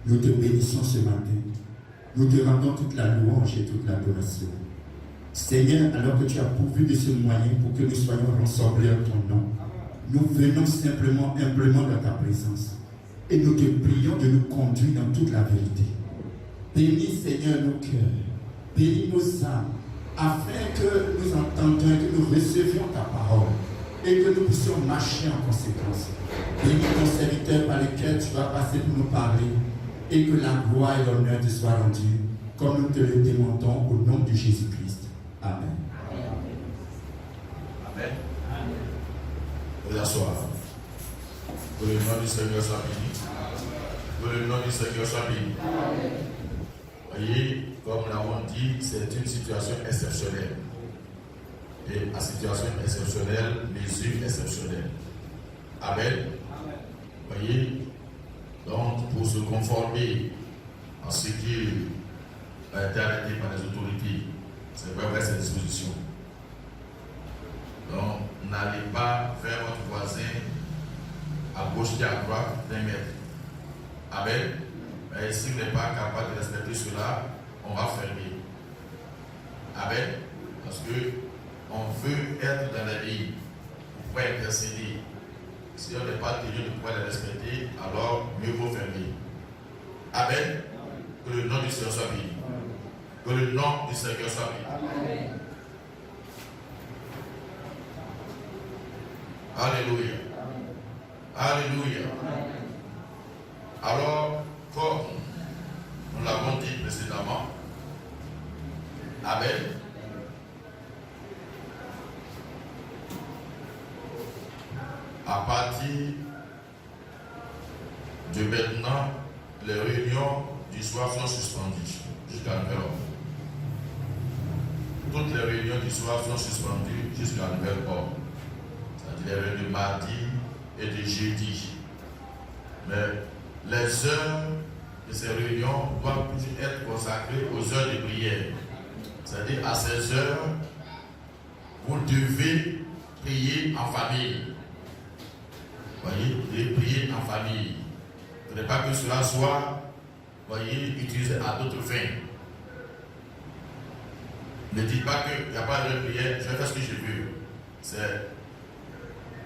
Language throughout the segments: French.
Nous te bénissons ce matin. Nous te rendons toute la louange et toute l'adoration. Seigneur, alors que tu as pourvu de ce moyen pour que nous soyons rassemblés en ton nom, nous venons simplement, humblement dans ta présence. Et nous te prions de nous conduire dans toute la vérité. Bénis, Seigneur, nos cœurs. Bénis nos âmes, afin que nous entendions et que nous recevions ta parole. Et que nous puissions marcher en conséquence. Bénis ton serviteur par lequel tu vas passer pour nous parler. Et que la gloire et l'honneur te soient rendus, comme nous te le demandons au nom de Jésus-Christ. Amen. Amen. Vous asseoir. Que le nom du Seigneur soit béni. Que le nom du Seigneur soit béni. Voyez, comme nous l'avons dit, c'est une situation exceptionnelle. Et à situation exceptionnelle, mesure exceptionnelle. Amen. Voyez, donc pour se conformer à ce qui a été arrêté par les autorités, c'est pas vrai ces dispositions. Donc, n'allez pas vers votre voisin à gauche et à droite d'un mètre. Amen. Mais si vous n'êtes pas capable de respecter cela, on va fermer. Amen. Parce que on veut être dans la vie pour pouvoir intercéder. Si on n'est pas tenu de pouvoir les respecter, alors mieux vaut fermer. Amen. Que le nom du Seigneur soit béni. Que le nom du Seigneur soit béni. Alléluia. Alléluia. Alors, comme nous l'avons dit précédemment, Amen. À partir de maintenant, les réunions du soir sont suspendues jusqu'à nouvel ordre. Toutes les réunions du soir sont suspendues jusqu'à nouvel ordre. C'est-à-dire les réunions de mardi et de jeudi. Mais les heures de ces réunions doivent toujours être consacrées aux heures de prière. C'est-à-dire à ces heures, vous devez prier en famille. Voyez, de prier en famille. Il ne faudrait pas que cela soit, voyez, utilisé à d'autres fins. Ne dites pas qu'il n'y a pas de prière, je vais faire ce que je veux. C'est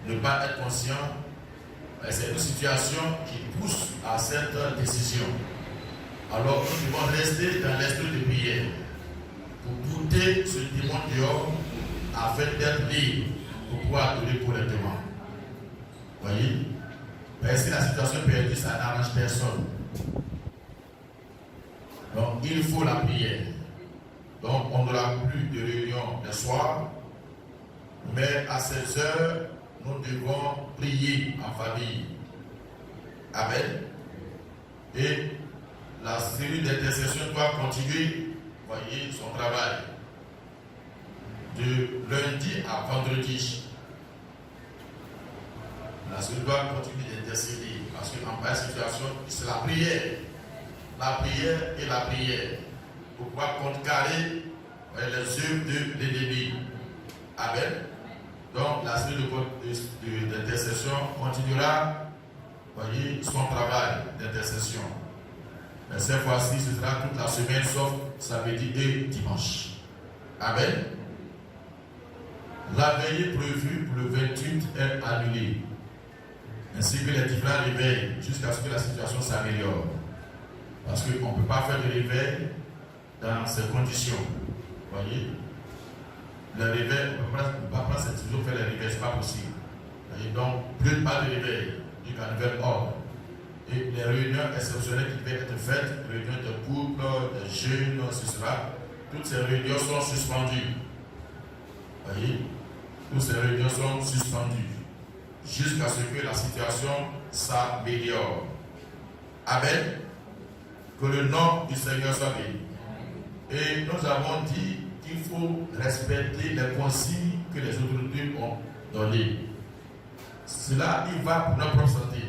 ne pas être conscient. C'est une situation qui pousse à cette décision. Alors nous devons rester dans l'esprit de prière pour bouter ce démon dehors afin d'être libre pour pouvoir adorer correctement. Voyez, parce que la situation perdue, ça n'arrange personne. Donc, il faut la prière. Donc, on n'aura plus de réunion le soir, mais à 16 heures, nous devons prier en famille. Amen. Et la série d'intercession doit continuer, voyez, son travail. De lundi à vendredi. La série doit continuer d'intercéder parce qu'en pareille situation, c'est la prière. La prière et la prière. Pour pouvoir contrecarrer les œuvres de l'ennemi. Amen. Donc la série d'intercession continuera, voyez, son travail d'intercession. Mais cette fois-ci, ce sera toute la semaine sauf samedi et dimanche. Amen. La veillée prévue pour le 28 est annulée, ainsi que les différents réveils jusqu'à ce que la situation s'améliore. Parce qu'on ne peut pas faire de réveil dans ces conditions. Voyez, le réveil, on ne peut pas prendre cette décision, faire les réveils, ce n'est pas possible. Voyez, donc, plus pas de réveil, jusqu'à nouvel ordre. Et les réunions exceptionnelles qui devaient être faites, réunions de couple, de jeunes, etc., toutes ces réunions sont suspendues. Voyez, toutes ces réunions sont suspendues jusqu'à ce que la situation s'améliore. Amen. Que le nom du Seigneur soit béni. Et nous avons dit qu'il faut respecter les consignes que les autorités ont données. Cela, il va pour notre propre santé.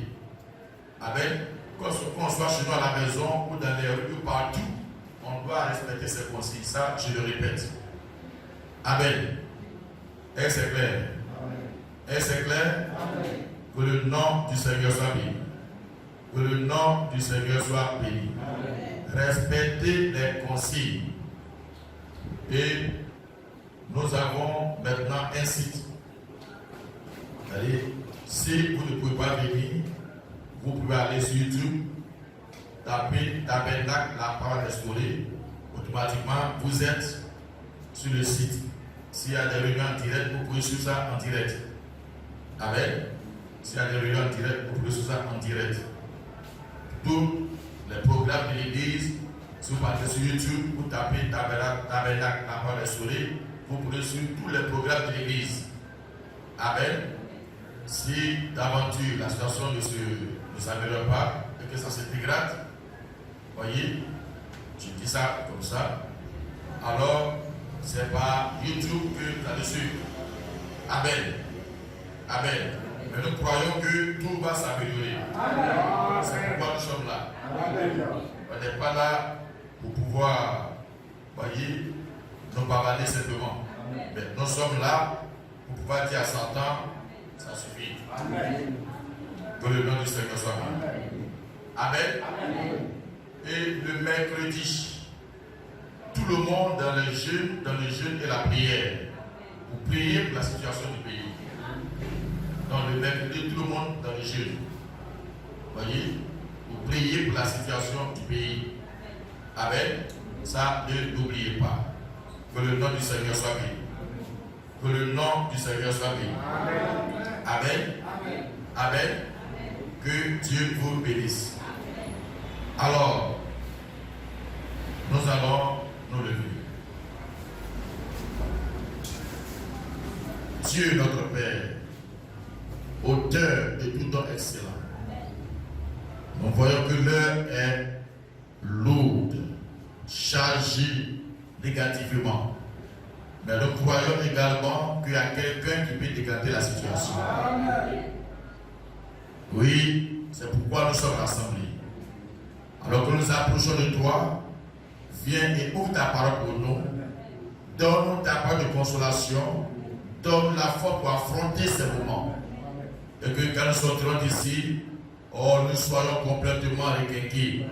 Amen. Qu'on soit chez nous à la maison ou dans les rues ou partout, on doit respecter ces consignes. Ça, je le répète. Amen. Est-ce clair? Est-ce clair? Amen. Que le nom du Seigneur soit béni. Que le nom du Seigneur soit béni. Respectez les consignes. Et nous avons maintenant un site. Allez, si vous ne pouvez pas venir, vous pouvez aller sur YouTube, taper Tabernacle, la parole restaurée. Automatiquement, vous êtes sur le site. S'il y a des réunions en direct, vous pouvez suivre ça en direct. Amen. S'il y a des réunions en direct, vous pouvez suivre ça en direct. Tous les programmes de l'église, si vous partez sur YouTube, vous tapez Tabernacle, la parole restaurée, vous pouvez suivre tous les programmes de l'église. Amen. Si d'aventure la situation ne s'améliore pas et que ça se dégrade, voyez, je dis ça comme ça, alors c'est par YouTube que vous allez suivre. Amen. Amen. Mais nous croyons que tout va s'améliorer. C'est pourquoi nous sommes là. On n'est pas là pour pouvoir, voyez, nous bavarder simplement. Mais nous sommes là pour pouvoir dire à Satan, ça suffit. Amen. Que le nom du Seigneur soit béni. Amen. Amen. Et le mercredi, tout le monde dans le jeûne et la prière, pour prier pour la situation du pays. Dans le mercredi, tout le monde dans le jeûne. Voyez, pour prier pour la situation du pays. Amen. Ça, ne l'oubliez pas. Que le nom du Seigneur soit béni. Que le nom du Seigneur soit béni. Amen. Amen. Amen. Que Dieu vous bénisse. Alors, nous allons nous lever. Dieu notre Père, auteur de tout don excellent, nous voyons que l'heure est lourde, chargée négativement. Mais nous croyons également qu'il y a quelqu'un qui peut décanter la situation. Oui, c'est pourquoi nous sommes rassemblés. Alors que nous approchons de toi, viens et ouvre ta parole pour nous. Donne-nous ta parole de consolation. Donne-nous la force pour affronter ces moments. Et que quand nous sortirons d'ici, nous soyons complètement requinqués.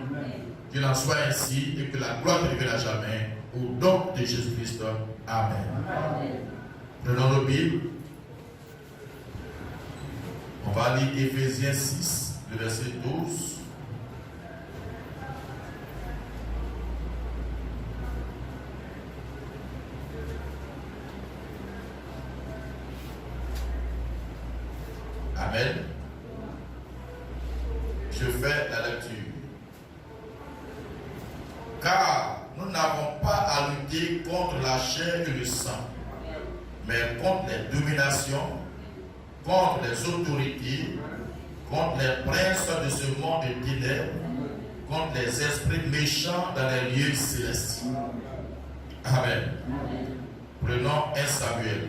Qu'il en soit ainsi et que la gloire te revienne à jamais. Au nom de Jésus-Christ. Amen. Prenons nos Bibles. On va lire Éphésiens 6, le verset 12. Amen. Je fais la lecture. Car nous n'avons pas à lutter contre la chair et le sang, mais contre les dominations, contre les autorités, contre les princes de ce monde de ténèbres, contre les esprits méchants dans les lieux célestes. Amen. Prenons 1 Samuel.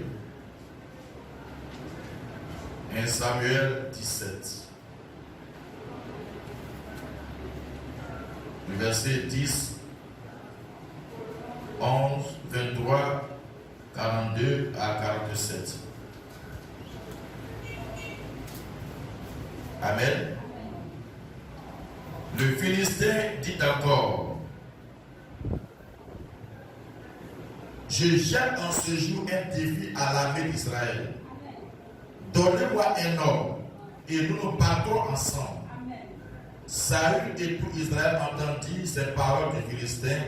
1 Samuel 17. Le verset 10, 11, 23, 42 à 47. Amen. Le Philistin dit encore: je jette en ce jour un défi à l'armée d'Israël. Donnez-moi un homme et nous nous battrons ensemble. Saül et tout Israël entendirent ces paroles des Philistins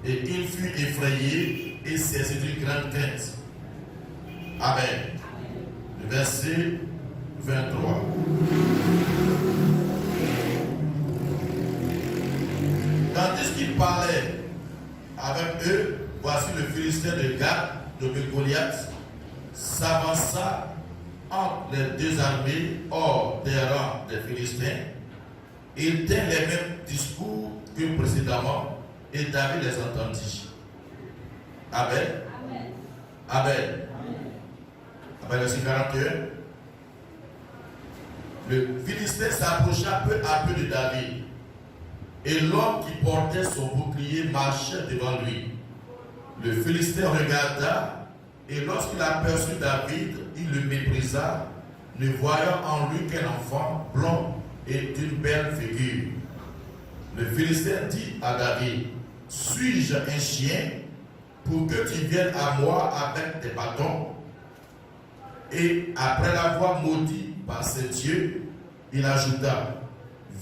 et il fut effrayé et saisi d'une grande crainte. Amen. Le verset 23. Tandis qu'il parlait avec eux, voici le Philistin de Gath, de Goliath, s'avança entre les deux armées hors des rangs des Philistins. Il tint les mêmes discours que précédemment et David les entendit. Amen. Amen. Amen. Verset 41. Le Philistin s'approcha peu à peu de David. Et l'homme qui portait son bouclier marchait devant lui. Le Philistin regarda, et lorsqu'il aperçut David, il le méprisa, ne voyant en lui qu'un enfant blond est une belle figure. Le Philistin dit à David, suis-je un chien pour que tu viennes à moi avec tes bâtons? Et après l'avoir maudit par ses dieux, il ajouta,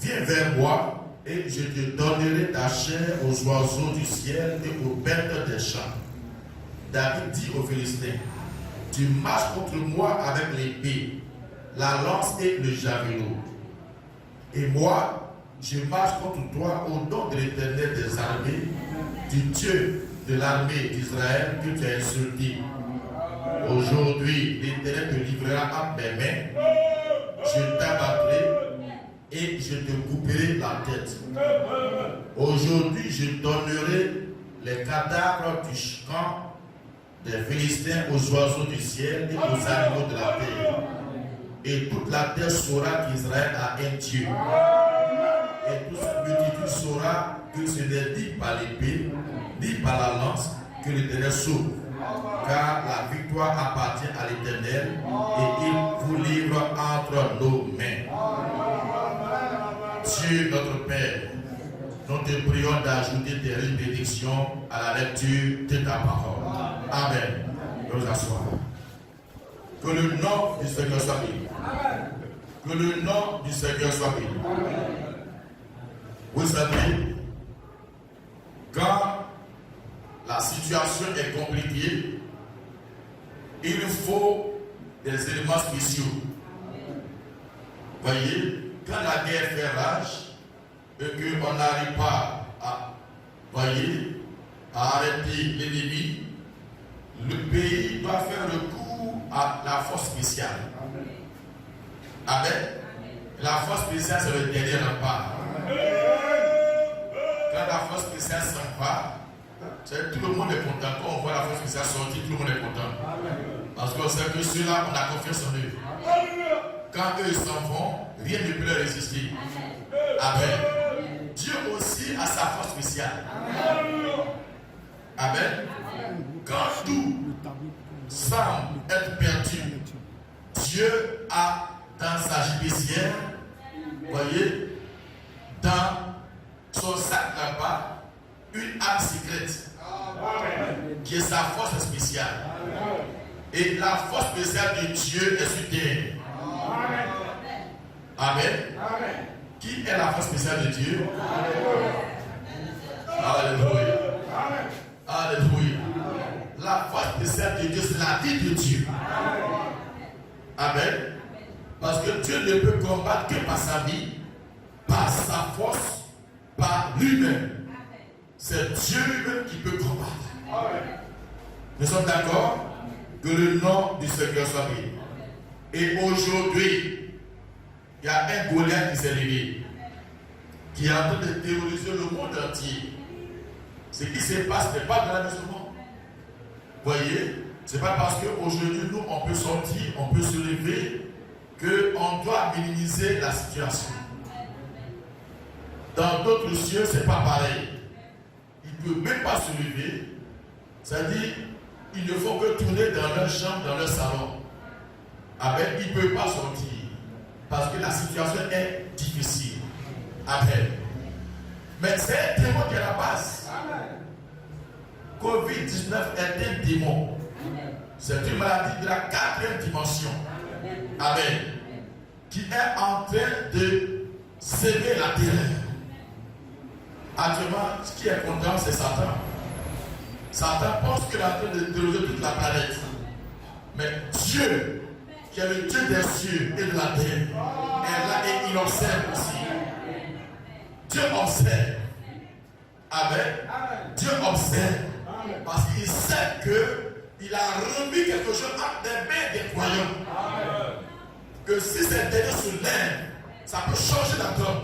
viens vers moi et je te donnerai ta chair aux oiseaux du ciel et aux bêtes des champs. David dit aux Philistins, tu marches contre moi avec l'épée, la lance et le javelot. Et moi, je marche contre toi au nom de l'Éternel des armées, du Dieu de l'armée d'Israël que tu as insulté. Aujourd'hui, l'Éternel te livrera entre mes mains, je t'abattrai et je te couperai la tête. Aujourd'hui, je donnerai les cadavres du camp des Philistins aux oiseaux du ciel et aux animaux de la terre. Et toute la terre saura qu'Israël a un Dieu. Et toute cette multitude saura que ce n'est ni par l'épée, ni par la lance que l'Éternel sauve. Car la victoire appartient à l'Éternel et il vous livre entre nos mains. Dieu notre Père, nous te prions d'ajouter tes bénédictions à la lecture de ta parole. Amen. Nous asseoir. Que le nom du Seigneur soit béni. Que le nom du Seigneur soit béni. Vous savez, quand la situation est compliquée, il faut des éléments spéciaux. Voyez, quand la guerre fait rage et qu'on n'arrive pas à, à arrêter l'ennemi, le pays doit faire recours à la force spéciale. Amen. La force spéciale, c'est le dernier rempart. Quand la force spéciale s'en va, tout le monde est content. Quand on voit la force spéciale sortir, tout le monde est content. Parce qu'on sait que ceux-là, on a confiance en eux. Quand eux s'en vont, rien ne peut leur résister. Amen. Dieu aussi a sa force spéciale. Amen. Quand tout semble être perdu, Dieu a dans sa judiciaire, voyez, dans son sac là-bas, une arme secrète qui est sa force spéciale. Et la force spéciale de Dieu est sur terre. Amen. Qui est la force spéciale de Dieu? Alléluia. Alléluia. La force spéciale de Dieu, c'est la vie de Dieu. Amen. Parce que Dieu ne peut combattre que par sa vie, par sa force, par lui-même. C'est Dieu lui-même qui peut combattre. Nous sommes d'accord? Que le nom du Seigneur soit béni. Et aujourd'hui, il y a un Goliath qui s'est levé, qui est en train de terroriser le monde entier. Ce qui se passe n'est pas de la musulmane. Voyez, ce n'est pas parce qu'aujourd'hui, nous, on peut sortir, on peut se lever, qu'on doit minimiser la situation. Dans d'autres cieux, ce n'est pas pareil. Ils ne peuvent même pas se lever. C'est-à-dire, ils ne font que tourner dans leur chambre, dans leur salon. Amen. Ils ne peuvent pas sortir. Parce que la situation est difficile. Amen. Mais c'est un démon qui est à la base. Covid-19 est un démon. C'est une maladie de la 4e dimension. Amen. Qui est en train de s'aimer la terreur. Actuellement, ce qui est content, c'est Satan. Satan pense qu'il est en train de terroriser toute la planète. Mais Dieu, qui est le Dieu des cieux et de la terre, est là et il observe aussi. Dieu observe. Amen. Dieu observe. Parce qu'il sait qu'il a remis quelque chose entre les mains des croyants. Que si c'est dernier se lève, ça peut changer la donne.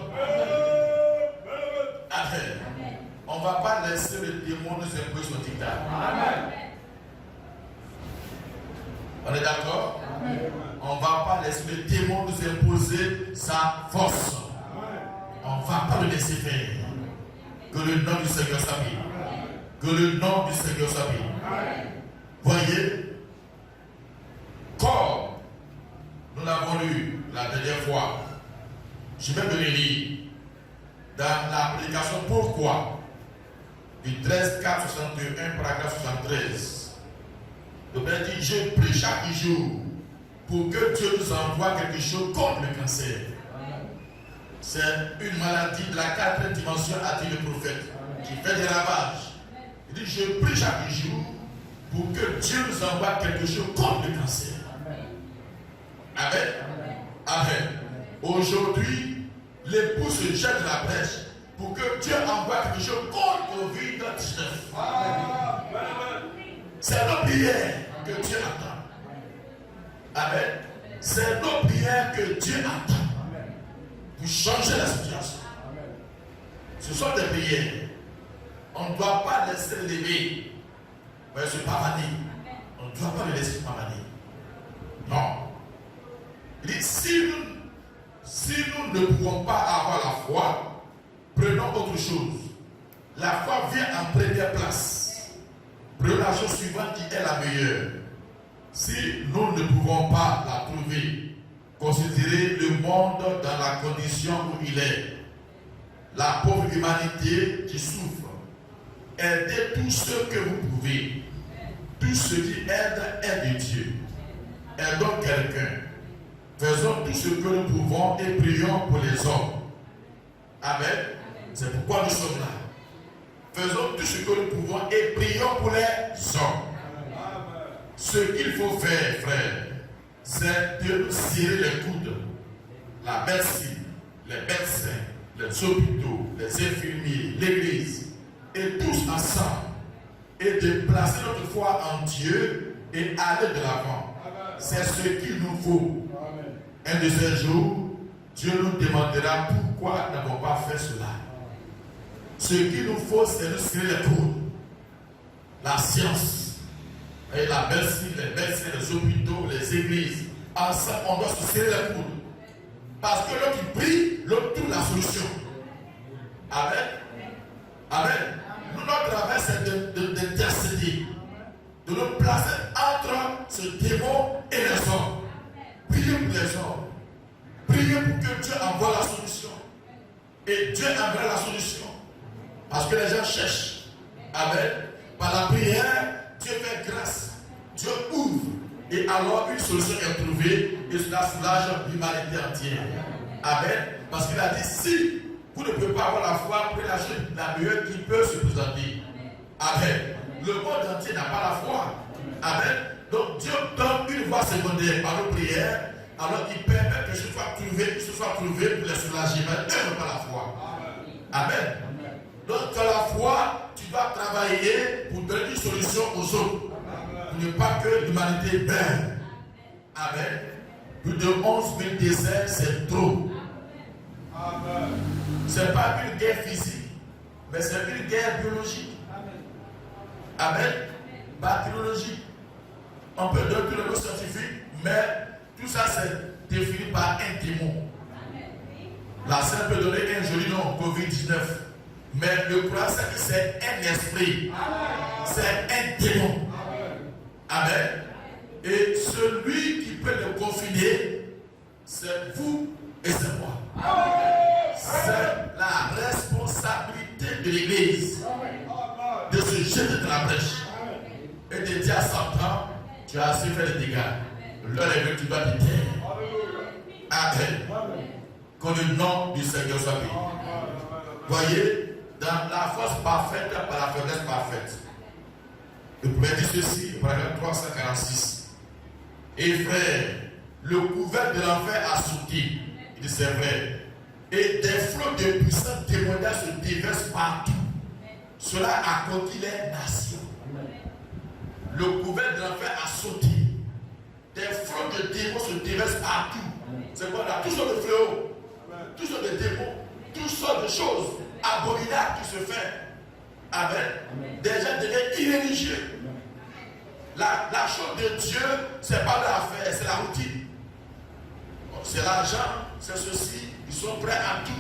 Amen. On ne va pas laisser le démon nous imposer son dictat. On est d'accord? On ne va pas laisser le démon nous imposer sa force. On ne va pas le laisser faire. Que le nom du Seigneur soit béni. Que le nom du Seigneur soit béni. Voyez, comme nous l'avons lu la dernière fois, Je vais me les lire dans la prédication Pourquoi du 13 4 61 paragraphe 73. Le Père dit je prie chaque jour pour que Dieu nous envoie quelque chose contre le cancer. C'est une maladie de la 4e dimension, a dit le prophète, qui fait des ravages. Il dit je prie chaque jour pour que Dieu nous envoie quelque chose contre le cancer. Amen. Amen. Aujourd'hui, l'époux se jette de la brèche pour que Dieu envoie quelque chose contre le Covid-19. C'est nos prières que Dieu attend. Amen. C'est nos prières que Dieu attend pour changer la situation. Ce sont des prières. On ne doit pas laisser lever. Mais se pavaner. On ne doit pas le laisser pavaner. Non. Il dit, si nous ne pouvons pas avoir la foi, prenons autre chose. La foi vient en première place. Prenons la chose suivante qui est la meilleure. Si nous ne pouvons pas la trouver, considérez le monde dans la condition où il est. La pauvre humanité qui souffre. Aidez tout ce que vous pouvez. Tout ce qui aide est de Dieu. Aidons quelqu'un. Faisons tout ce que nous pouvons et prions pour les hommes. Amen. C'est pourquoi nous sommes là. Faisons tout ce que nous pouvons et prions pour les hommes. Ce qu'il faut faire, frère, c'est de nous serrer les coudes. La médecine, les médecins, les hôpitaux, les infirmiers, l'église, et tous ensemble, et de placer notre foi en Dieu et aller de l'avant. C'est ce qu'il nous faut. Un de ces jours, Dieu nous demandera pourquoi nous n'avons pas fait cela. Ce qu'il nous faut, c'est de serrer les coudes. La science, et la médecine, les médecins, les hôpitaux, les églises, ensemble, on doit se serrer les coudes. Parce que l'autre qui prie, l'autre trouve la solution. Amen. Amen. Nous, notre travail, c'est d'intercéder, de nous placer entre ce démon et les hommes. Priez pour les hommes. Priez pour que Dieu envoie la solution. Et Dieu enverra la solution. Parce que les gens cherchent. Amen. Par la prière, Dieu fait grâce. Dieu ouvre. Et alors une solution est trouvée. Et cela soulage l'humanité entière. Amen. Parce qu'il a dit, si vous ne pouvez pas avoir la foi, prenez la chose la meilleure qui peut se présenter. Amen. Le monde entier n'a pas la foi. Amen. Donc Dieu donne une voie secondaire par nos prières, alors il permet que ce soit trouvé pour les soulager. Mais eux n'ont pas la foi. Amen. Donc tu as la foi, tu dois travailler pour donner une solution aux autres. Pour ne pas que l'humanité meure. Amen. Plus de 11 000 décès, c'est trop. Ce n'est pas une guerre physique, mais c'est une guerre biologique. Amen. Bactériologique. On peut donner tous les mots scientifiques, mais tout ça c'est défini par un démon. La scène peut donner un joli nom, Covid-19. Mais le croix, c'est que c'est un esprit. C'est un démon. Amen. Et celui qui peut le confiner, c'est vous et c'est moi. C'est la responsabilité de l'Église de se jeter dans la brèche et de dire à Satan, tu as assez fait des dégâts. L'heure est venue, tu dois te taire. Amen. Que le nom du Seigneur soit béni. Voyez, dans la force parfaite, par la faiblesse parfaite. Le prophète dit ceci, paragraphe 346. Et frère, le couvert de l'enfer a sauté. Il dit c'est vrai. Et des flots de puissants témoignages se déversent partout. Cela a conquis les nations. Le couvert de l'enfer a sauté. Des flots de démons se déversent partout. C'est quoi là? Toutes sortes de fléaux, toutes sortes de démons, toutes sortes de choses abominables qui se font. Amen. Des gens deviennent irréligieux. La chose de Dieu, ce n'est pas l'affaire, c'est la routine. C'est l'argent, c'est ceci. Ils sont prêts à tout.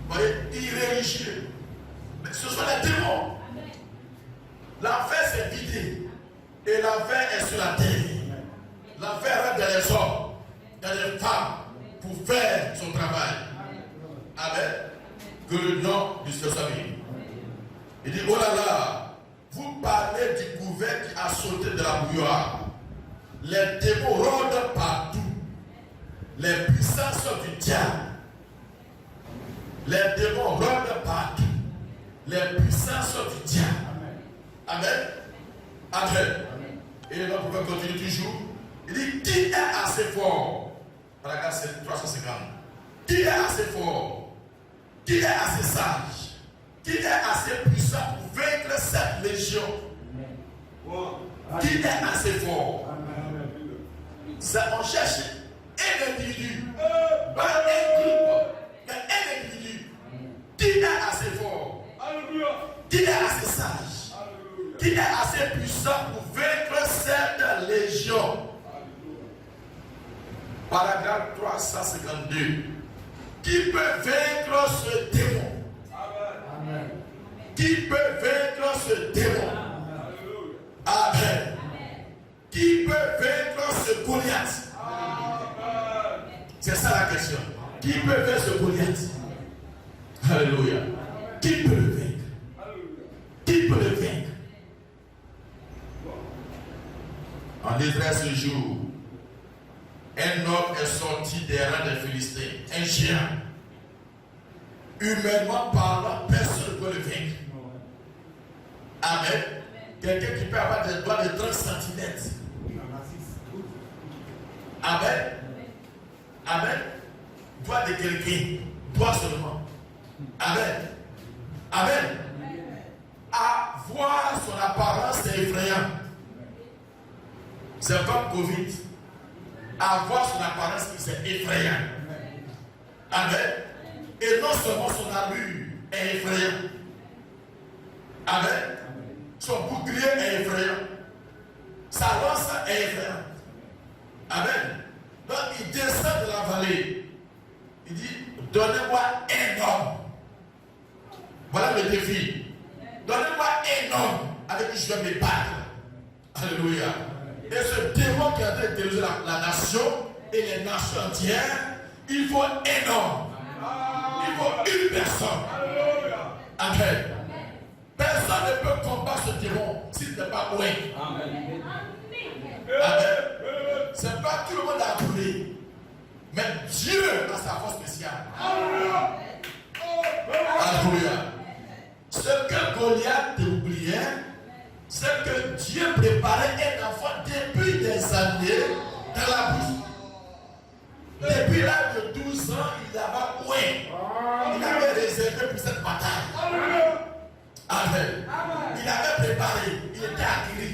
Vous voyez, irréligieux. Mais ce sont les démons. L'enfer s'est vidé. Et l'enfer est sur la terre. L'enfer reste dans les hommes, dans les femmes, pour faire son travail. Amen. Que le nom du Seigneur soit béni. Il dit, oh là là, vous parlez du couvert qui a sauté de la bouilloire. Les démons rôdent partout. Les puissances du diable. Les démons rôdent partout. Les puissances du diable. Amen. Amen. Et là, vous pouvez continuer toujours. Il dit, qui est assez fort? Paragraphe 350. Qui est assez fort? Qui est assez sage? Qui est assez puissant pour vaincre cette légion? Qui est assez fort? Ça, on cherche un individu, pas un groupe, mais un individu. Qui est assez fort? Qui est assez sage? Qui est assez puissant pour vaincre cette légion? Paragraphe 352. Qui peut vaincre ce démon? Amen. Qui peut vaincre ce démon? Amen. Qui peut vaincre ce Goliath? C'est ça la question. Qui peut vaincre ce Goliath? Alléluia. Qui peut le vaincre? Qui peut le vaincre? En Israël ce jour, un homme est sorti des rangs des Philistins, un géant. Humainement parlant, personne ne peut le vaincre. Amen. Quelqu'un qui peut avoir des doigts de 30 cm. Amen. Amen. Doigt de quelqu'un. Doigt seulement. Amen. Amen. À voir son apparence, c'est effrayant. C'est comme Covid. À voir son apparence, c'est effrayant. Amen. Et non seulement son allure est effrayant. Amen. Son bouclier est effrayant. Sa lance est effrayante. Amen. Donc il descend de la vallée. Il dit, donnez-moi un homme. Voilà le défi. Donnez-moi un homme avec qui je vais me battre. Alléluia. Et ce démon qui a été terrorisé la nation et les nations entières, il faut un homme. Il faut une personne. Amen. Personne ne peut combattre ce démon s'il n'est pas loin. Amen. Amen. Ce n'est pas tout le monde à trouver. Mais Dieu a sa force spéciale. Alléluia. Ce que Goliath oubliait, c'est que Dieu préparait un enfant depuis des années dans la bouche. Depuis l'âge de 12 ans, il avait oué. Il avait réservé pour cette bataille. Amen. Il avait préparé, il était acquis.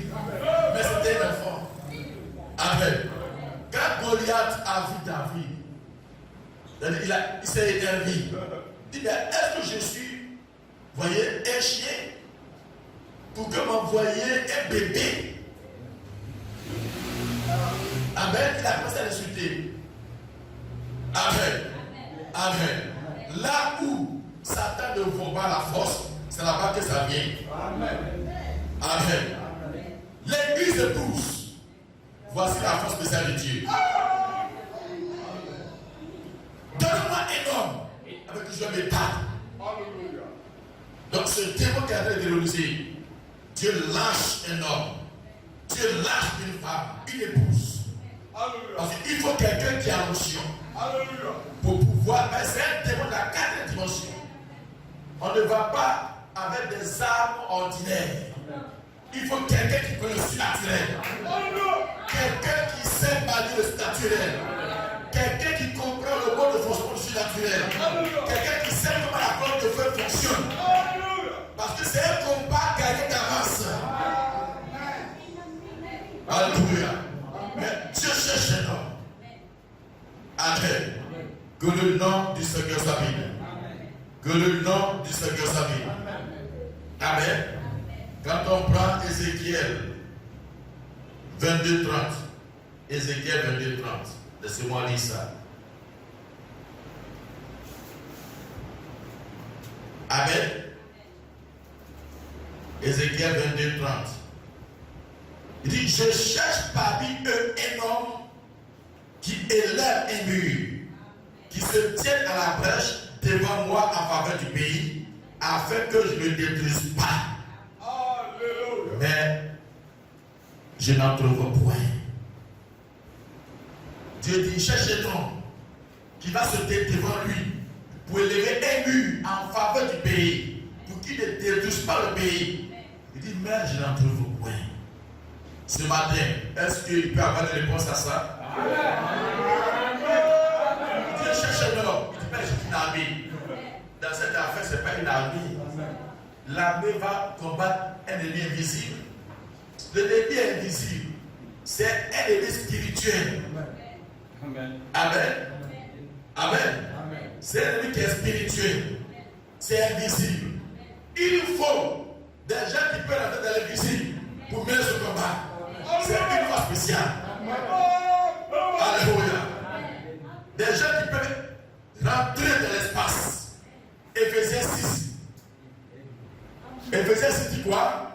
Mais c'était un enfant. Amen. Quand Goliath a vu David, il s'est énervé. Il dit, est-ce que je suis, voyez, un chien pour que m'envoyer un bébé? Amen. Il a commencé à l'insulter. Amen. Amen. Là où Satan ne voit pas la force, c'est là-bas que ça vient. Amen. Amen. L'église pousse. Voici la force spéciale de Dieu. Donne-moi un homme avec qui je vais me battre. Donc ce démon qui a été terrorisé, Dieu lâche un homme. Dieu lâche une femme, une épouse. Parce qu'il faut quelqu'un qui a l'onction. Pour pouvoir, mais c'est un démon de la 4e dimension. On ne va pas avec des armes ordinaires. Il faut quelqu'un qui connaît le surnaturel. Quelqu'un qui sait manier le surnaturel. Quelqu'un qui comprend le mode de fonctionnement du surnaturel. Quelqu'un qui sait comment la colonne de feu fonctionne. Parce que c'est un combat gagné d'avance. Alléluia. Mais Dieu cherche un homme. Amen. Que le nom du Seigneur soit béni. Que le nom du Seigneur soit béni. Amen. Quand on prend Ézéchiel 22-30, Ézéchiel 22-30, laissez-moi lire ça. Amen. Ézéchiel 22-30. Il dit, je cherche parmi eux un homme qui élève un mur, qui se tienne à la brèche devant moi en faveur du pays, afin que je ne le détruise pas. Mais je n'en trouve point. Dieu dit, cherchez-donc qui va se tenir devant lui pour élever un mur en faveur du pays, pour qu'il ne détruise pas le pays. Il dit, mais je n'en trouve point. Ce matin, est-ce qu'il peut avoir une réponse à ça? Dieu cherche un homme. Il dit, mais j'ai une armée. Dans cette affaire, ce n'est pas une armée. L'armée va combattre un ennemi invisible. L'ennemi invisible, c'est un ennemi spirituel. Amen. Amen. Amen. C'est un ennemi qui est spirituel. C'est invisible. Il faut des gens qui peuvent rentrer dans l'invisible pour mener ce combat. C'est une fois spéciale. Alléluia. Des gens qui peuvent rentrer dans l'espace. Éphésiens 6. Éphésiens 6 dit quoi?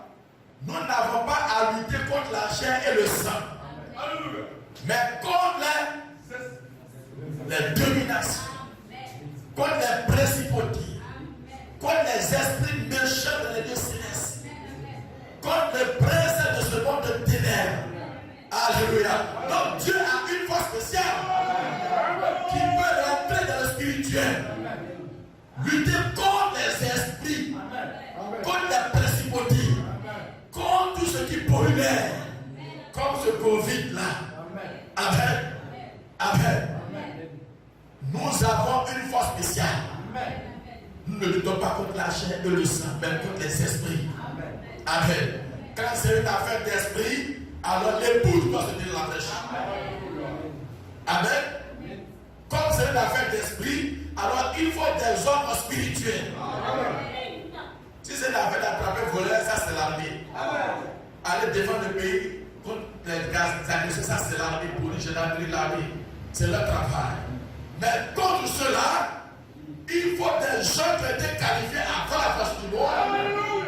Nous n'avons pas à lutter contre la chair et le sang, mais contre les dominations, contre les principautés, contre les esprits méchants de les deux célestes, contre les princes de ce monde de ténèbres. Alléluia. Donc Dieu a une force spéciale qui peut rentrer dans le spirituel, lutter contre les esprits, contre les principautés, contre tout ce qui pollue l'air, comme ce Covid-là. Amen. Amen. Nous avons une force spéciale. Nous ne luttons pas contre la chair et le sang, mais contre les esprits. Amen. Quand c'est une affaire d'esprit, alors l'épouse doit se tenir la brèche. Amen. Comme c'est une affaire d'esprit, alors il faut des hommes spirituels. Si c'est une affaire d'attraper voleur, ça c'est l'armée. Aller défendre le pays contre les gaz, ça c'est l'armée. Pour les gendarmerie, l'armée, c'est leur travail. Mais contre cela, il faut des gens qui ont été qualifiés avant la face du monde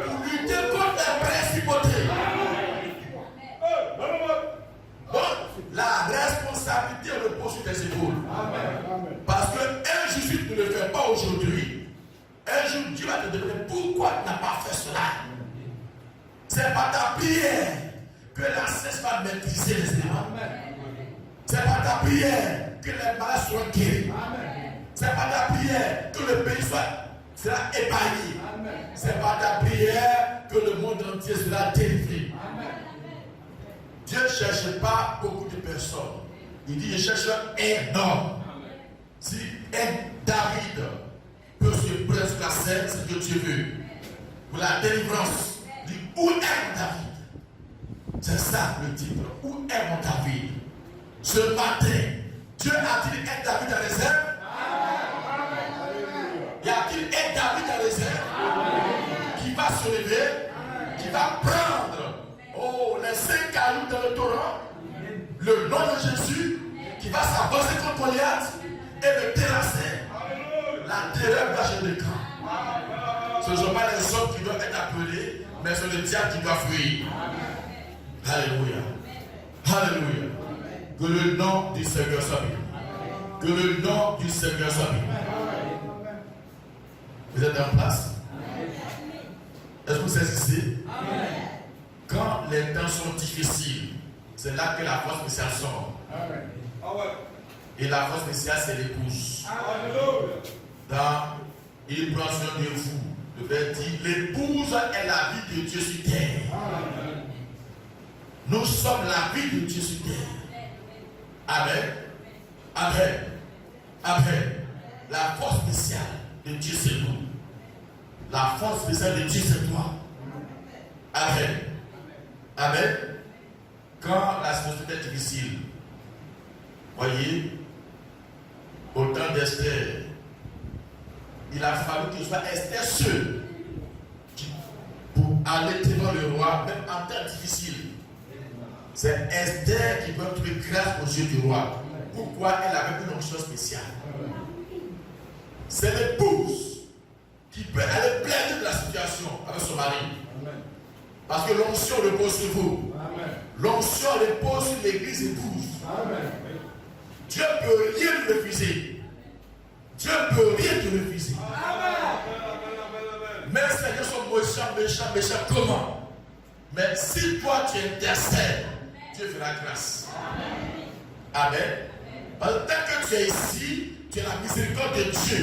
pour lutter contre les principautés. Donc, la responsabilité repose sur tes épaules. Parce qu'un juge ne le fait pas aujourd'hui. Un jour, Dieu va te demander pourquoi tu n'as pas fait cela. C'est par ta prière que la cesse va maîtriser les éléments. C'est par ta prière que les malades soient guéris. C'est par ta prière que le pays sera épargné. C'est par ta prière que le monde entier sera délivré. Dieu ne cherche pas beaucoup de personnes. Il dit, je cherche un homme. Si un David peut se prendre sur la scène, c'est ce que Dieu veut. Pour la délivrance. Il dit, où est mon David? C'est ça le titre. Où est mon David? Ce matin, Dieu a-t-il un David en réserve? Y a-t-il un David en réserve qui va se lever, qui va prendre les 5 cailloux dans le torrent, le nom de Jésus, qui va s'avancer contre Goliath et le terrasser? La terreur va chez le camp. Ce ne sont pas les hommes qui doivent être appelés, mais c'est le diable qui doit fuir. Alléluia. Alléluia. Que le nom du Seigneur soit béni. Que le nom du Seigneur soit béni. Vous êtes en place? Est-ce que vous saisissez? Quand les temps sont difficiles, c'est là que la force spéciale sort. Et la force spéciale, c'est l'épouse. Dans Il prend soin de vous. Le verset dit, l'épouse est la vie de Dieu sur terre. Nous sommes la vie de Dieu sur terre. Amen. Amen. Amen. La force spéciale de Dieu, c'est nous. La force spéciale de Dieu, c'est toi. Amen. Amen. Quand la situation est difficile, voyez, au temps d'Esther, il a fallu que ce soit Esther seule pour aller devant le roi, même en temps difficile. C'est Esther qui doit trouver grâce aux yeux du roi. Pourquoi elle avait une onction spéciale? C'est l'épouse qui peut aller plaider de la situation avec son mari. Parce que l'onction repose sur vous. L'onction repose sur l'église épouse. Dieu ne peut rien lui refuser. Dieu ne peut rien te refuser. Même si les gens sont méchants, comment? Mais si toi tu intercèdes, Dieu fera grâce. Amen. Parce que tant que tu es ici, tu as la miséricorde de Dieu.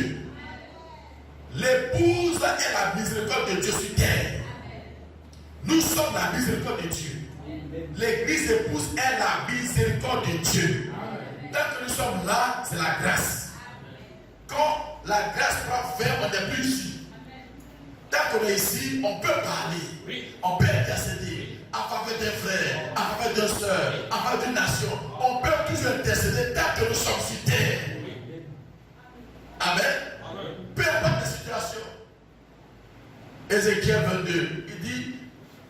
L'épouse est la miséricorde de Dieu sur terre. Nous sommes la miséricorde de Dieu. L'église épouse est la miséricorde de Dieu. Tant que nous sommes là, c'est la grâce. Quand la grâce prend fin, on n'est plus ici. Tant qu'on est ici, on peut parler, on peut intercéder en faveur d'un frère, en faveur d'une soeur, en faveur d'une nation. On peut toujours intercéder tant que nous sommes sur terre. Amen. Peu importe la situation. Ézéchiel 22, il dit,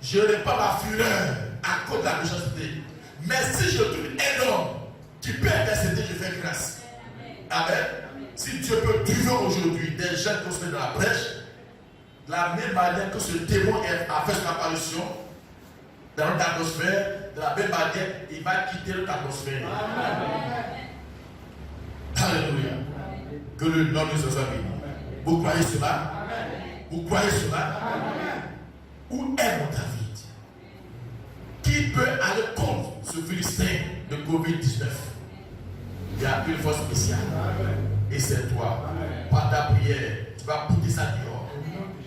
je n'ai pas ma fureur à cause de la méchanceté. Mais si je trouve un homme qui peut intercéder, je fais grâce. Amen. Si Dieu peut tuer aujourd'hui des gens qui sont dans la brèche, de la même manière que ce démon a fait son apparition dans notre atmosphère, de la même manière, il va quitter notre atmosphère. Alléluia. Que le nom de Jésus soit béni. Vous croyez cela? Vous croyez cela? Où est mon David? Qui peut aller contre ce Philistin de Covid-19? Il y a une force spéciale. Et c'est toi. Par ta prière, tu vas bouter ça dehors.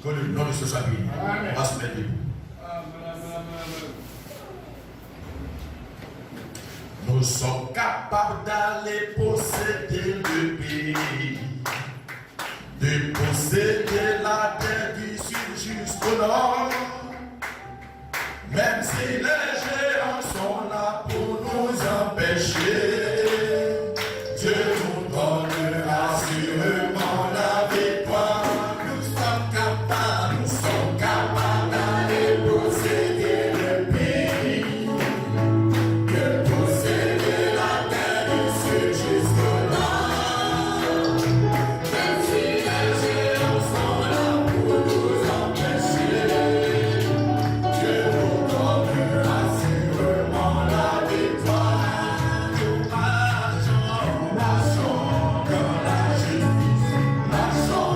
Que le nom de Jésus soit béni. On va se mettre debout. Nous sommes capables d'aller posséder le pays, de posséder la terre du sud jusqu'au nord. Même si les géants sont là pour nous empêcher, Dieu nous donnera sûrement la victoire. Nous sommes capables d'aller posséder le pays, de posséder la terre du sud jusqu'au nord. Même si les géants sont là pour nous empêcher, Dieu nous donnera sûrement la victoire. Nous marchons dans la justice, marchons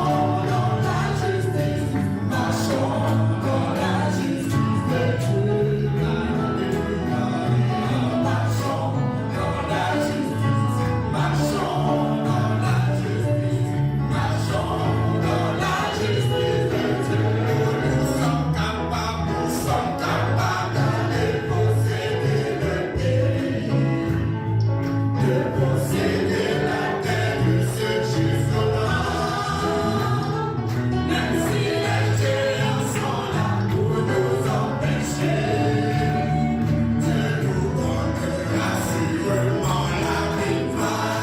dans la justice, marchons dans la justice de Dieu. Marchons dans la justice, marchons dans la justice, marchons dans la justice de Dieu. Nous sommes capables d'aller posséder le pays, de posséder la terre du sud jusqu'au nord. Même si les géants sont là pour nous empêcher, Dieu nous donnera sûrement la victoire.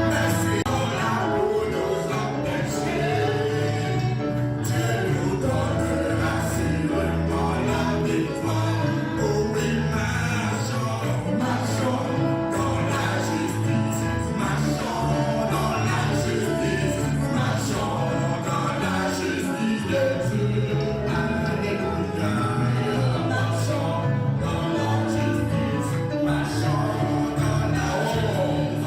Même s'ils sont là pour nous empêcher, Dieu nous donnera sûrement la victoire. Oh oui, marchons dans la justice, marchons dans la justice, marchons dans la justice de Dieu. Alléluia. Marchons dans la justice, marchons dans la justice,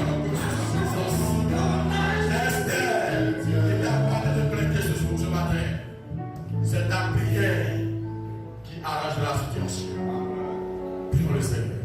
marchons dans la justice. Esther, il a parlé de prêter ce matin. C'est ta prière qui arrangera la situation. Prions le Seigneur.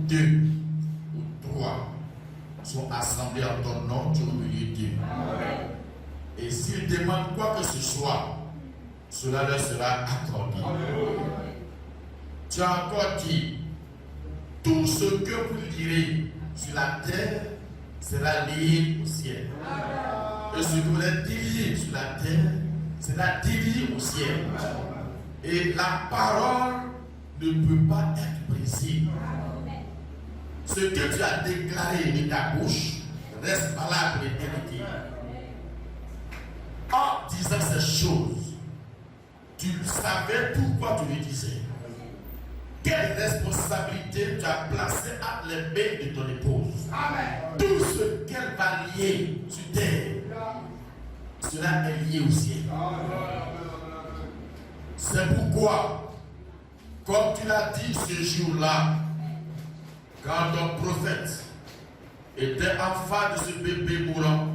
deux ou trois sont assemblés en ton nom, tu es au milieu d'eux. Et s'ils demandent quoi que ce soit, cela leur sera accordé. Tu as encore dit, tout ce que vous lirez sur la terre sera lié au ciel. Et ce que vous avez délié sur la terre sera délié au ciel. Et la parole ne peut pas être brisée. Ce que tu as déclaré de ta bouche reste valable pour l'éternité. En disant ces choses, tu savais pourquoi tu le disais. Quelle responsabilité tu as placée entre les mains de ton épouse? Amen. Tout ce qu'elle va lier sur terre, cela est lié au ciel. C'est pourquoi, comme tu l'as dit ce jour-là, quand ton prophète était en face de ce bébé mourant,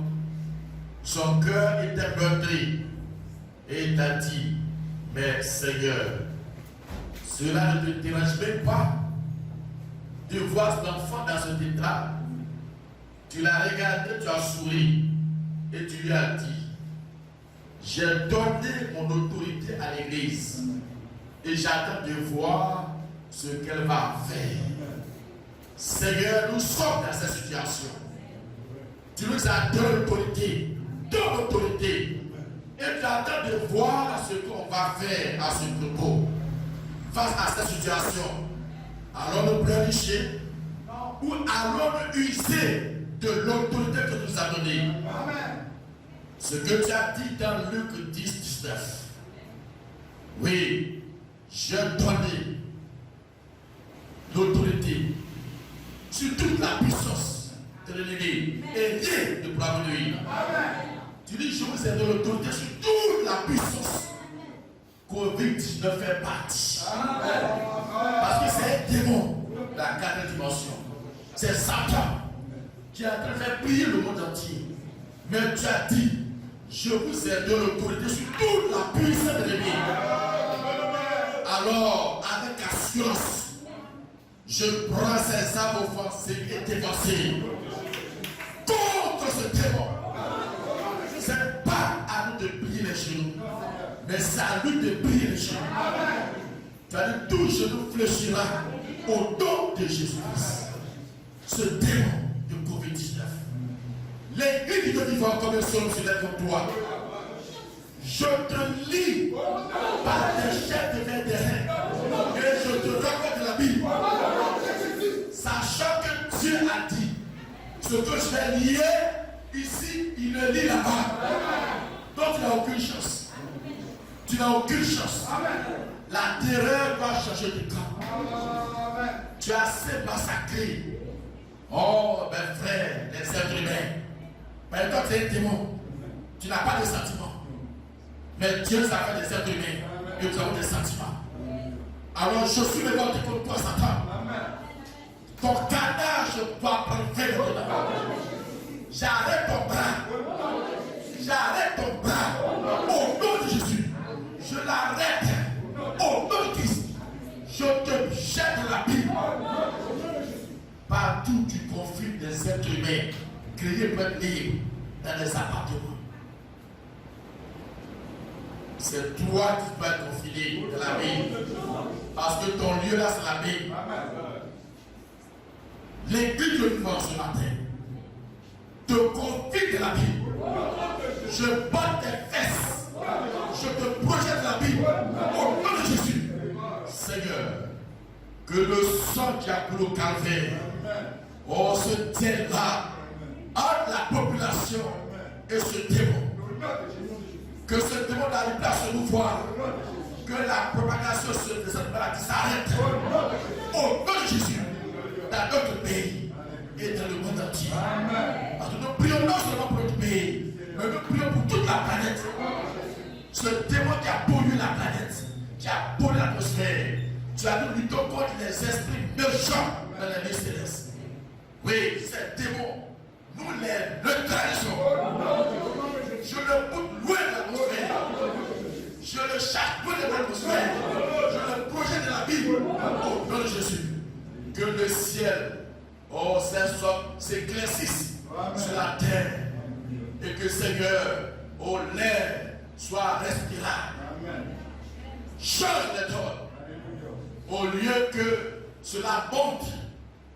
son cœur était meurtri et il t'a dit, mais Seigneur, cela ne te dérange même pas de voir cet enfant dans cet état. Tu l'as regardé, tu as souri et tu lui as dit, j'ai donné mon autorité à l'église et j'attends de voir ce qu'elle va faire. Seigneur, nous sommes dans cette situation. Tu nous as donné l'autorité, ton autorité, et tu attends de voir ce qu'on va faire à ce propos. Face à cette situation, allons-nous pleurnicher ou allons-nous user de l'autorité que tu nous as donnée? Amen. Ce que tu as dit dans Luc 10, 19. Oui, je donne l'autorité sur toute la puissance de l'ennemi et lié de pouvoir de lui. Tu dis, je vous ai donné l'autorité sur toute la puissance. Covid-19 fait partie. Parce que c'est un démon de la quatrième dimension. C'est Satan qui est en train de faire briller le monde entier. Mais tu as dit, je vous ai donné l'autorité sur toute la puissance de l'ennemi. Alors, avec assurance, je prends ces armes offensées et dévancées contre ce démon. Ce n'est pas à nous de plier les genoux, mais c'est à lui de plier les genoux. Tu as dit, tout genou fléchira au nom de Jésus-Christ. Ce démon de Covid-19. L'église de vivant comme un somme se lève contre toi. Je te lis par les chefs de l'intérêt et je te raconte la Bible. Sachant que Dieu a dit, ce que je vais lier ici, il le lit là-bas. Donc tu n'as aucune chance. Tu n'as aucune chance. La terreur va changer de camp. Tu as assez massacré. Oh, mes frères, les êtres humains. Mais toi, tu es un démon. Tu n'as pas de sentiments. Mais Dieu ça fait des êtres humains. Et nous avons des sentiments. Alors je suis révolté contre toi, Satan. Ton cadavre doit prendre fin de là. J'arrête ton bras. J'arrête ton bras. Au nom de Jésus. Je l'arrête. Au nom de Christ. Je te jette de la Bible. Partout tu confies des êtres humains créés pour être libres dans les appartements. C'est toi qui dois être confiné dans la Bible. Parce que ton lieu là, c'est la Bible. L'église de vivant ce matin te confie de la Bible. Je bats tes fesses. Je te projette la Bible. Au nom de Jésus. Seigneur, que le sang qui a coulé au calvaire, oh, se tienne là, entre la population et ce démon. Que ce démon n'arrive pas à se mouvoir. Que la propagation de cette maladie s'arrête. Au nom de Jésus. Dans notre pays et dans le monde entier. Parce que nous prions non seulement pour notre pays, mais nous prions pour toute la planète. Ce démon qui a pollué la planète, qui a pollué l'atmosphère, tu as nous luttons contre les esprits méchants dans les lieux célestes. Oui, ces démons, nous les neutralisons. Je le pousse loin de l'atmosphère. Je le chasse loin de l'atmosphère. Je le projette de la Bible au nom de Jésus. Que que le ciel, oh, s'éclaircisse sur la terre. Et que Seigneur, oh, l'air soit respirable. Change les donnes. Au lieu que cela monte,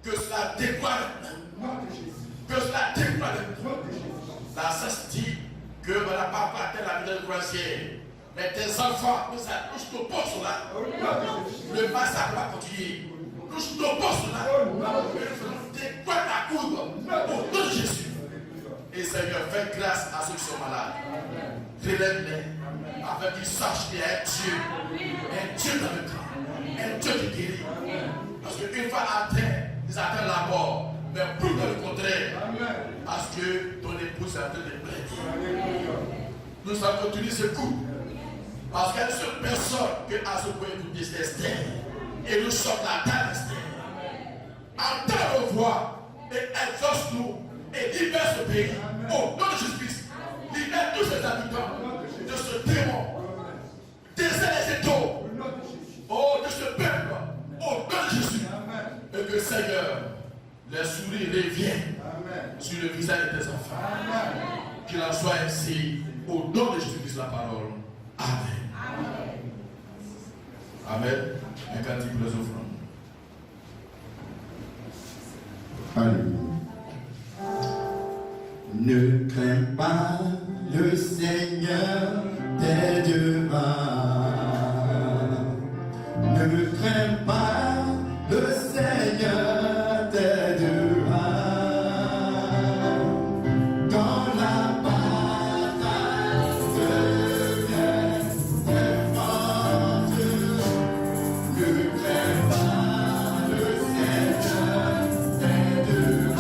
que cela dévoile, que cela dévoile. Là, ça se dit que on n'a pas battu la vie de croisière. Mais tes enfants, nous touchent nos postes là. Le massacre va continuer. Touche nos postes là. Nous dévoile la courbe au nom de Jésus. Et Seigneur, fais grâce à ceux qui sont malades. Relève-les afin qu'ils sachent qu'il y a un Dieu dans le camp, un Dieu qui guérit. Parce qu'une fois atteint, ils atteignent la mort. Mais plus que le contraire. Parce que ton épouse est en train de plaider. Nous allons continuer ce coup. Parce qu'il y a une seule personne qui a ce point écouter, c'est Esther. Et nous sommes la table d'Esther. Entends nos voix et exauce-nous et libère ce pays. Au nom de Jésus-Christ, libère tous ses habitants de ce démon. Désert les étaux. Oh, de ce peuple. Au nom de Jésus. Et que Seigneur, les sourires reviennent sur le visage de tes enfants. Qu'il en soit ainsi. Au nom de Jésus-Christ, la parole. Amen. Amen. Un cantique pour les offrandes. Alléluia. Ne crains pas, le Seigneur t'aidera. Ne crains pas, le Seigneur t'aidera. Quand la bataille devient forte, ne crains pas, le Seigneur t'aidera.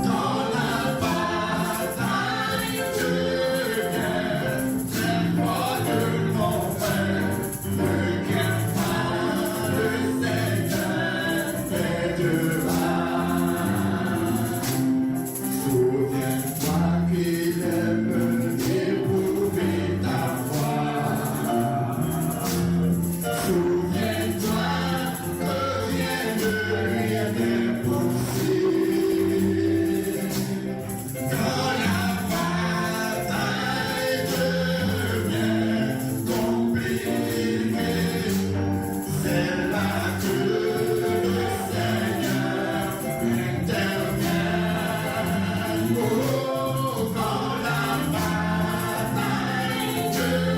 Quand la bataille devient forte, mon frère, ne crains pas, le Seigneur t'aidera. Souviens-toi qu'il aime éprouver ta foi. Souviens-toi que rien de lui est impossible. Quand la bataille devient compliquée, c'est là que le Seigneur intervient. Oh, quand la bataille devient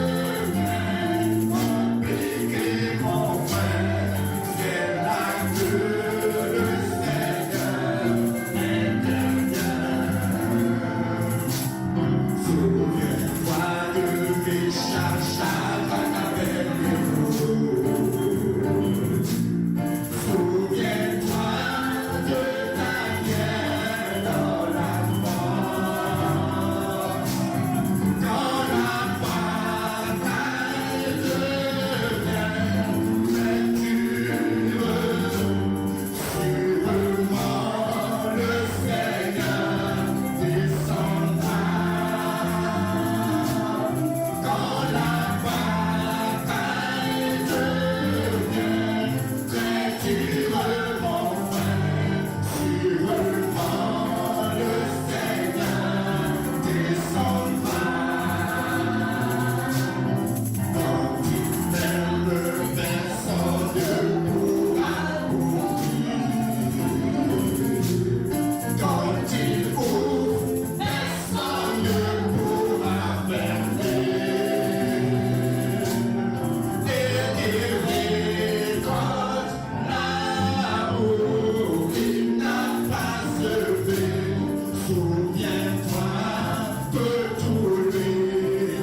compliquée, mon frère, c'est là que le Seigneur intervient. Souviens-toi de mes chachas avec souviens-toi de Daniel dans la mort. Quand la bataille devient très dure, sûrement le Seigneur descendra. Quand la bataille devient très dure, mon frère, sûrement le Seigneur descendra. Quand il ferme personne ne pourra ouvrir. Quand il ouvre, personne ne pourra fermer. Et récolte là où il n'a pas semé. Souviens-toi que tout lui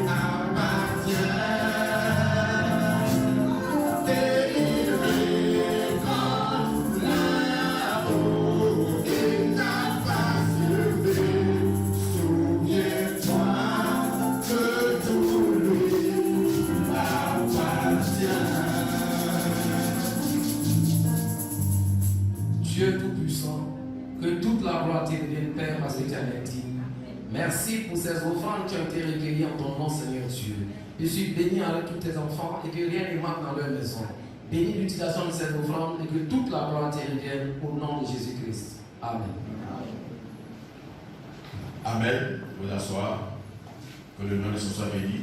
appartient. Et il récolte là où il n'a pas semé. Souviens-toi que tout lui appartient. Dieu Tout-Puissant, que toute la gloire te revienne, Père, à l'éternité. Merci pour ces offrandes qui ont été recueillies en ton nom, Seigneur Dieu. Je suis béni avec tous tes enfants et que rien ne manque dans leur maison. bénis l'utilisation de cette offrande et que toute la gloire te revienne au nom de Jésus-Christ. Amen. Amen. Vous asseoir. Que le nom de Jésus soit béni.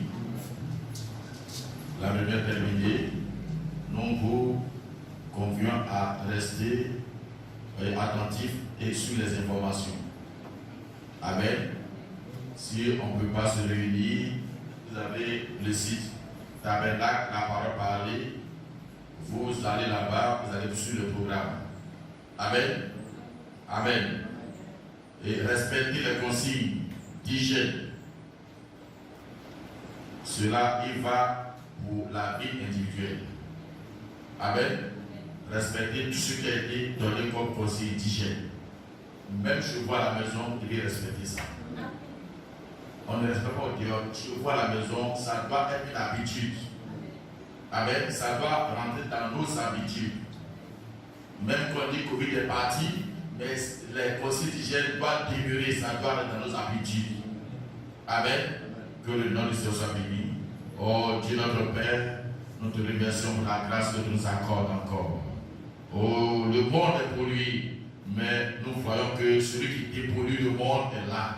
La lumière terminée. Nous vous convions à rester attentifs et sur les informations. Amen. Si on ne peut pas se réunir, vous avez le site Tabernacle, la parole parlée. Vous allez là-bas, vous allez suivre le programme. Amen. Amen. Et respectez les consignes d'hygiène. Cela y va pour la vie individuelle. Amen. Respectez tout ce qui a été donné comme consigne d'hygiène. Même je vois à la maison, vous devez respecter ça. On ne respecte pas au dehors. Je vois à la maison, ça doit être une habitude. Amen. Ça doit rentrer dans nos habitudes. Même quand on dit Covid est parti, mais les consignes d'hygiène doivent demeurer, ça doit être dans nos habitudes. Amen. Que le nom du Seigneur soit béni. Oh Dieu notre Père, nous te remercions pour la grâce que tu nous accordes encore. Oh, le monde est pollué, mais nous voyons que celui qui dépollue le monde est là.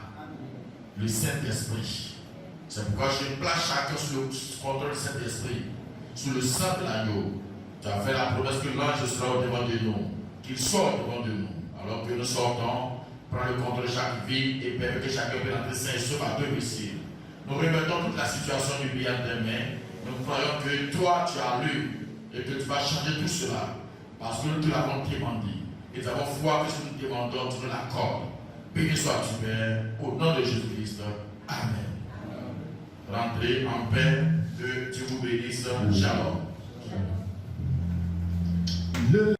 Le Saint-Esprit. C'est pourquoi je place chacun sous le contrôle du Saint-Esprit, sous le sang de l'agneau. Tu as fait la promesse que l'ange sera au-devant de nous, qu'il soit au-devant de nous. Alors que nous sortons, prends le contrôle de chaque vie et permets que chacun puisse entrer sain et sauf à deux ici. Nous remettons toute la situation du pays en tes mains. Nous croyons que toi tu as lu et que tu vas changer tout cela. Parce que nous te l'avons demandé. Et nous avons foi que ce que nous demandons, tu nous l'accordes. Béni sois-tu, Père, au nom de Jésus-Christ. Amen. Rentrez en paix, que Dieu vous bénisse. Shalom.